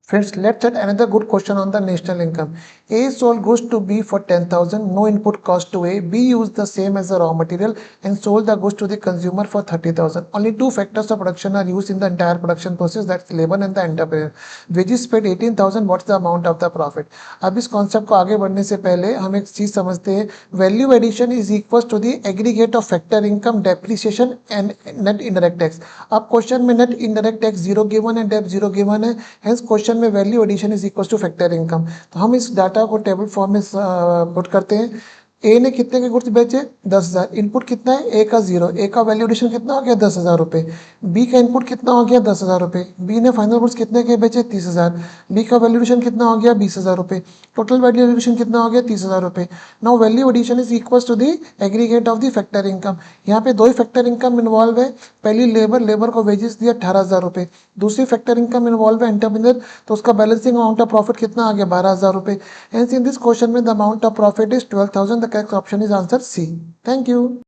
Friends, let's set another good question on the national income. A sold goods to B for 10,000, no input cost to A. B used the same as a raw material and sold the goods to the consumer for 30,000. Only two factors of production are used in the entire production process, that's labor and the entrepreneur. Wages paid 18,000, what's the amount of the profit? अब इस concept को आगे बढ़ने से पहले हम एक चीज समझते हैं, value addition is equal to the aggregate of factor income, depreciation and net indirect tax. अब क्वेश्चन में net indirect tax zero given है, डेप जीरो गिवन है, हेंस क्वेश्चन में value addition is equal to factor income. तो हम इस data को table form में पुट करते हैं. ए ने कितने के गुड्स बेचे? 10,000. इनपुट कितना है? ए का 0. ए का वैल्यू एडिशन कितना हो गया? 10,000 रुपए. बी का इनपुट कितना हो गया? 10,000 रुपए. बी ने फाइनल गुड्स कितने के बेचे? 30,000. बी का वैल्यू एडिशन कितना हो गया? 20,000 रुपए. टोटल वैल्यू एडिशन कितना हो गया? 30,000 रुपए. Now value addition is equal to the aggregate of the factor income. यहाँ पे दो ही फैक्टर इनकम इन्वॉल्व है. पहली लेबर को वेजेस दिया 18,000 रुपए. दूसरी फैक्टर इनकम इन्वॉल्व है एंटरप्रेन्योर, तो उसका बैलेंसिंग अमाउंट ऑफ प्रॉफिट कितना आ गया? 12,000 रुपए. Hence in this question में the amount of profit is 12,000. The correct option is answer C. Thank you.